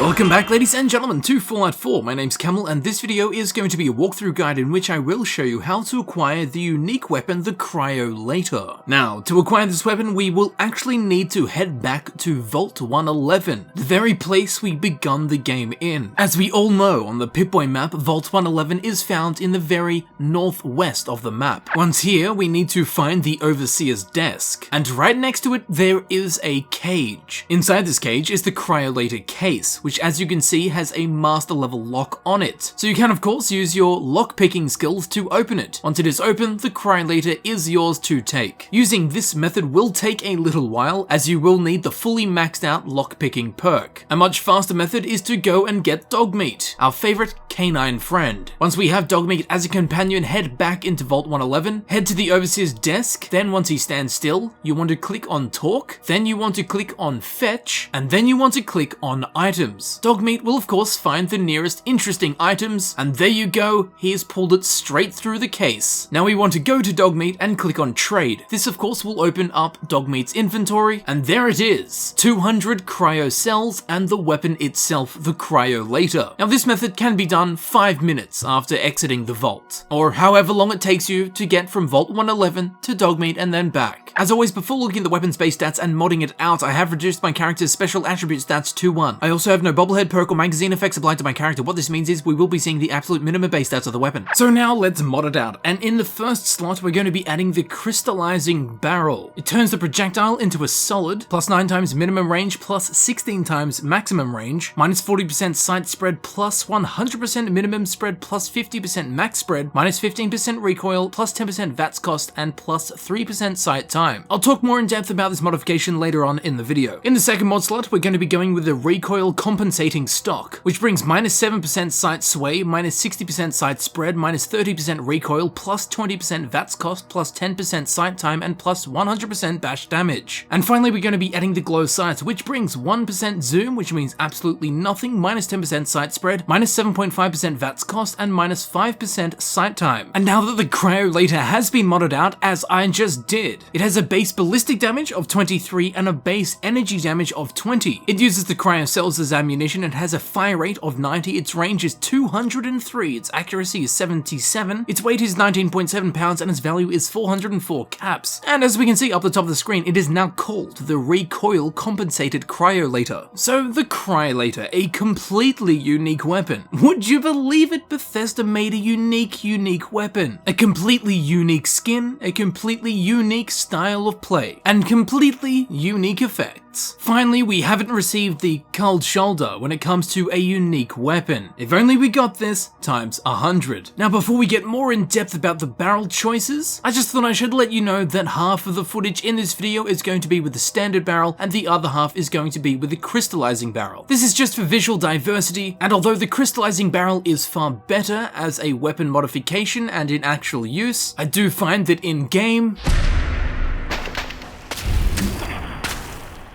Welcome back, ladies and gentlemen, to Fallout 4. My name's Camel, and this video is going to be a walkthrough guide in which I will show you how to acquire the unique weapon, the Cryolator. Now, to acquire this weapon, we will actually need to head back to Vault 111, the very place we begun the game in. As we all know, on the Pip-Boy map, Vault 111 is found in the very northwest of the map. Once here, we need to find the Overseer's desk, and right next to it, there is a cage. Inside this cage is the Cryolator case, which as you can see has a master level lock on it. So you can of course use your lock picking skills to open it. Once it is open, the Cryolator is yours to take. Using this method will take a little while, as you will need the fully maxed out lock picking perk. A much faster method is to go and get Dogmeat, our favorite canine friend. Once we have Dogmeat as a companion, head back into Vault 111, head to the Overseer's desk, then once he stands still, you want to click on Talk, then you want to click on Fetch, and then you want to click on Items. Dogmeat will of course find the nearest interesting items, and there you go, he has pulled it straight through the case. Now we want to go to Dogmeat and click on Trade. This of course will open up Dogmeat's inventory, and there it is, 200 cryo cells and the weapon itself, the Cryolator. Now this method can be done 5 minutes after exiting the vault, or however long it takes you to get from Vault 111 to Dogmeat and then back. As always, before looking at the weapon's base stats and modding it out, I have reduced my character's special attribute stats to 1. I also have no bobblehead perk or magazine effects applied to my character. What this means is we will be seeing the absolute minimum base stats of the weapon. So now let's mod it out, and in the first slot we're going to be adding the crystallizing barrel. It turns the projectile into a solid, plus 9 times minimum range, plus 16 times maximum range, minus 40% sight spread, plus 100% minimum spread, plus 50% max spread, minus 15% recoil, plus 10% VATS cost, and plus 3% sight time. I'll talk more in depth about this modification later on in the video. In the second mod slot, we're going to be going with the recoil compensating stock, which brings minus 7% sight sway, minus 60% sight spread, minus 30% recoil, plus 20% VATS cost, plus 10% sight time, and plus 100% bash damage. And finally, we're going to be adding the glow sights, which brings 1% zoom, which means absolutely nothing, minus 10% sight spread, minus 7.5% VATS cost, and minus 5% sight time. And now that the Cryolator has been modded out, as I just did, it has a base ballistic damage of 23 and a base energy damage of 20. It uses the cryo cells as ammunition and has a fire rate of 90, its range is 203, its accuracy is 77, its weight is 19.7 pounds, and its value is 404 caps. And as we can see up the top of the screen, it is now called the Recoil Compensated Cryolator. So the Cryolator, a completely unique weapon. Would you believe it? Bethesda made a unique weapon. A completely unique skin, a completely unique style of play, and completely unique effects. Finally, we haven't received the cold shoulder when it comes to a unique weapon. If only we got this times 100. Now before we get more in depth about the barrel choices, I just thought I should let you know that half of the footage in this video is going to be with the standard barrel and the other half is going to be with the crystallizing barrel. This is just for visual diversity, and although the crystallizing barrel is far better as a weapon modification and in actual use, I do find that in game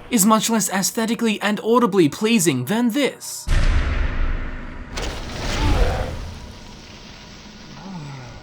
is much less aesthetically and audibly pleasing than this.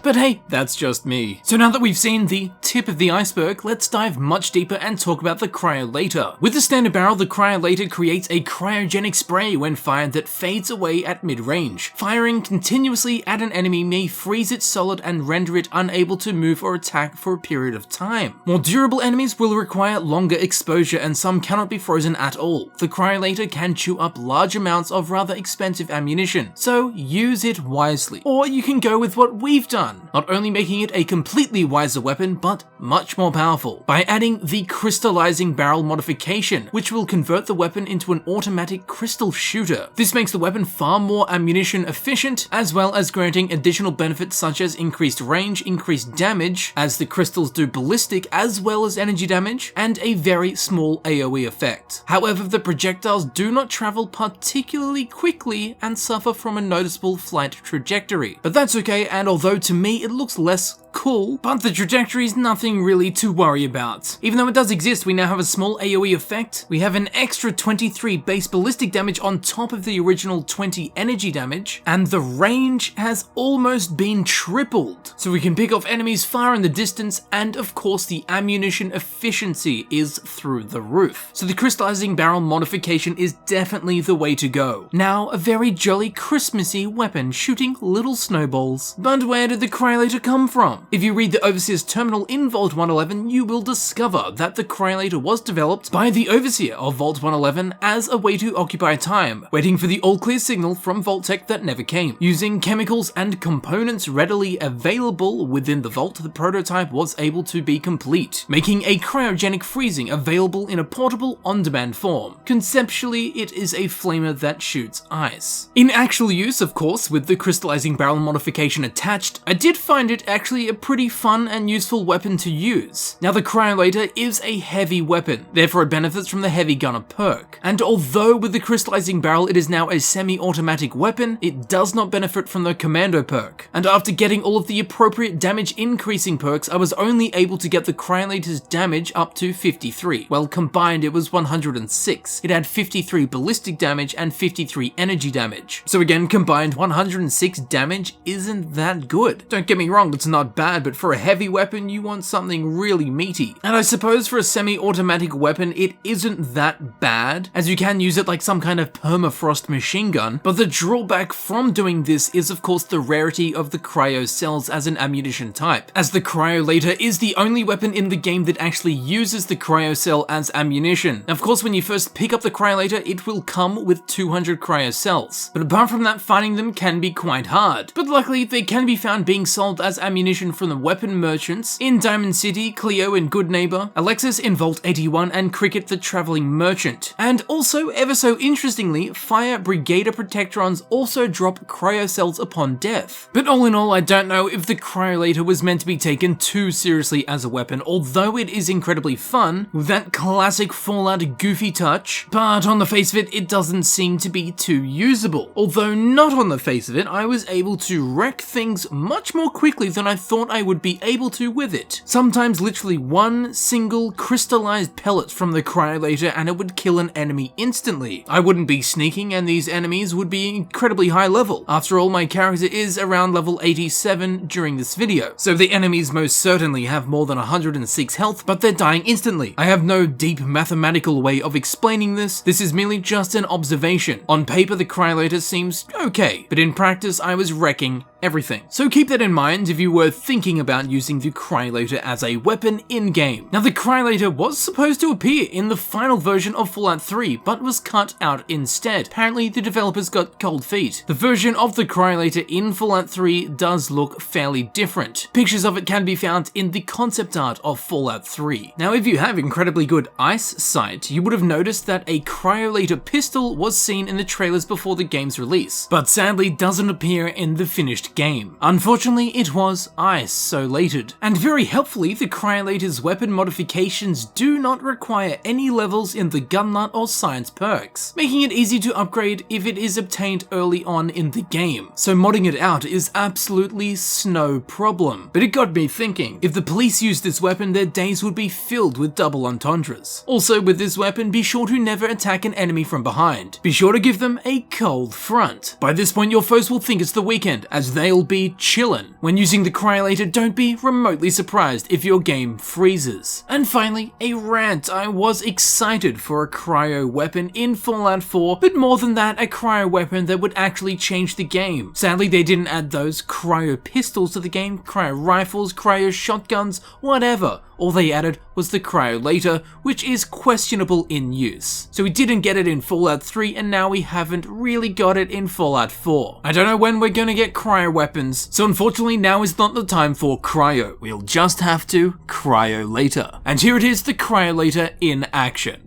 But hey, that's just me. So now that we've seen the tip of the iceberg, let's dive much deeper and talk about the Cryolator. With the standard barrel, the Cryolator creates a cryogenic spray when fired that fades away at mid-range. Firing continuously at an enemy may freeze it solid and render it unable to move or attack for a period of time. More durable enemies will require longer exposure, and some cannot be frozen at all. The Cryolator can chew up large amounts of rather expensive ammunition, so use it wisely. Or you can go with what we've done, not only making it a completely wiser weapon, but much more powerful, by adding the crystallizing barrel modification, which will convert the weapon into an automatic crystal shooter. This makes the weapon far more ammunition efficient, as well as granting additional benefits such as increased range, increased damage, as the crystals do ballistic as well as energy damage, and a very small AoE effect. However, the projectiles do not travel particularly quickly and suffer from a noticeable flight trajectory. But that's okay, and although to me it looks less cool, but the trajectory is nothing nothing really to worry about. Even though it does exist, we now have a small AoE effect, we have an extra 23 base ballistic damage on top of the original 20 energy damage, and the range has almost been tripled. So we can pick off enemies far in the distance, and of course the ammunition efficiency is through the roof. So the crystallizing barrel modification is definitely the way to go. Now, a very jolly Christmassy weapon shooting little snowballs. But where did the Cryolator come from? If you read the Overseer's terminal in Vault 111, you will discover that the Cryolator was developed by the Overseer of Vault 111 as a way to occupy time, waiting for the all-clear signal from Vault-Tec that never came. Using chemicals and components readily available within the vault, the prototype was able to be complete, making a cryogenic freezing available in a portable, on-demand form. Conceptually, it is a flamer that shoots ice. In actual use, of course, with the crystallizing barrel modification attached, I did find it actually a pretty fun and useful weapon to use. Now, the Cryolator is a heavy weapon, therefore it benefits from the Heavy Gunner perk. And although with the crystallizing barrel it is now a semi-automatic weapon, it does not benefit from the Commando perk. And after getting all of the appropriate damage increasing perks, I was only able to get the Cryolator's damage up to 53. Well, combined it was 106. It had 53 ballistic damage and 53 energy damage. So again, combined 106 damage isn't that good. Don't get me wrong, it's not bad, but for a heavy weapon you want something really meaty. And I suppose for a semi-automatic weapon it isn't that bad, as you can use it like some kind of permafrost machine gun, but the drawback from doing this is of course the rarity of the cryo cells as an ammunition type, as the Cryolator is the only weapon in the game that actually uses the cryo cell as ammunition. Now, of course, when you first pick up the Cryolator, it will come with 200 cryo cells, but apart from that, finding them can be quite hard. But luckily, they can be found being sold as ammunition from the weapon merchants in Diamond City, Cleo in Good Neighbor, Alexis in Vault 81, and Cricket the Traveling Merchant. And also, ever so interestingly, Fire Brigader Protectrons also drop cryo cells upon death. But all in all, I don't know if the Cryolator was meant to be taken too seriously as a weapon, although it is incredibly fun, with that classic Fallout goofy touch, but on the face of it, it doesn't seem to be too usable. Although not on the face of it, I was able to wreck things much more quickly than I thought I would be able to with it. Sometimes literally one single crystallized pellet from the Cryolator and it would kill an enemy instantly. I wouldn't be sneaking and these enemies would be incredibly high level. After all, my character is around level 87 during this video, so the enemies most certainly have more than 106 health, but they're dying instantly. I have no deep mathematical way of explaining this. This is merely just an observation. On paper, the Cryolator seems okay, but in practice, I was wrecking everything. So keep that in mind if you were thinking about using the Cryolator as a weapon in-game. Now, the Cryolator was supposed to appear in the final version of Fallout 3, but was cut out instead. Apparently, the developers got cold feet. The version of the Cryolator in Fallout 3 does look fairly different. Pictures of it can be found in the concept art of Fallout 3. Now, if you have incredibly good eyesight, you would have noticed that a Cryolator pistol was seen in the trailers before the game's release, but sadly doesn't appear in the finished game. Unfortunately, it was isolated. And very helpfully, the Cryolator's weapon modifications do not require any levels in the gun nut or science perks, making it easy to upgrade if it is obtained early on in the game. So modding it out is absolutely no problem. But it got me thinking, if the police used this weapon, their days would be filled with double entendres. Also, with this weapon, be sure to never attack an enemy from behind. Be sure to give them a cold front. By this point, your foes will think it's the weekend, as they'll be chillin'. When using the Cryolator, don't be remotely surprised if your game freezes. And finally, a rant. I was excited for a cryo weapon in Fallout 4, but more than that, a cryo weapon that would actually change the game. Sadly, they didn't add those cryo pistols to the game, cryo rifles, cryo shotguns, whatever. All they added was the Cryolator, which is questionable in use. So we didn't get it in Fallout 3, and now we haven't really got it in Fallout 4. I don't know when we're gonna get cryo weapons, so unfortunately now is not the time for cryo. We'll just have to cryo later. And here it is, the Cryolator in action.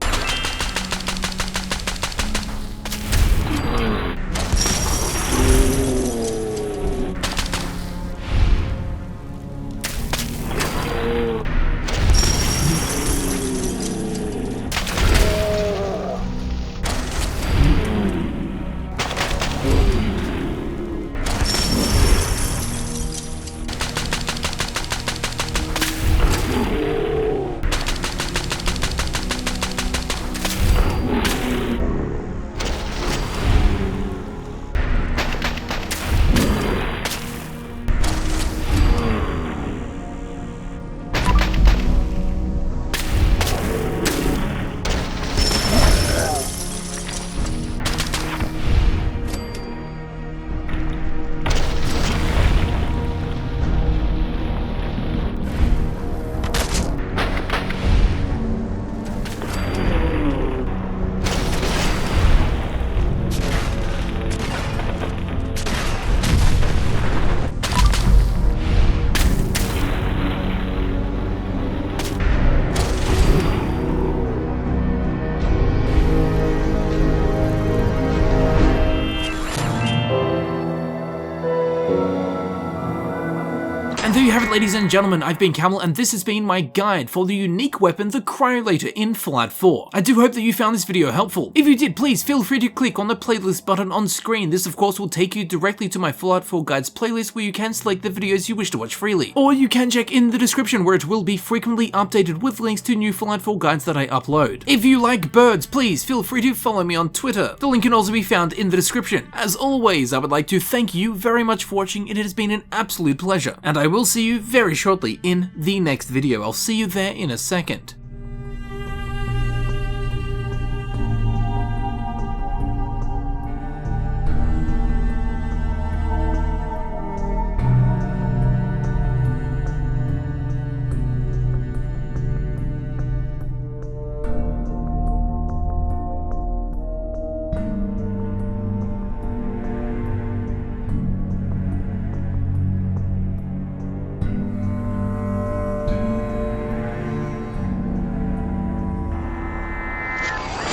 there you have it, ladies and gentlemen, I've been Camel, and this has been my guide for the unique weapon, the Cryolator in Fallout 4. I do hope that you found this video helpful. If you did, please feel free to click on the playlist button on screen. This of course will take you directly to my Fallout 4 guides playlist, where you can select the videos you wish to watch freely. Or you can check in the description, where it will be frequently updated with links to new Fallout 4 guides that I upload. If you like birds, please feel free to follow me on Twitter. The link can also be found in the description. As always, I would like to thank you very much for watching. It has been an absolute pleasure, and I will see you very shortly in the next video. I'll see you there in a second.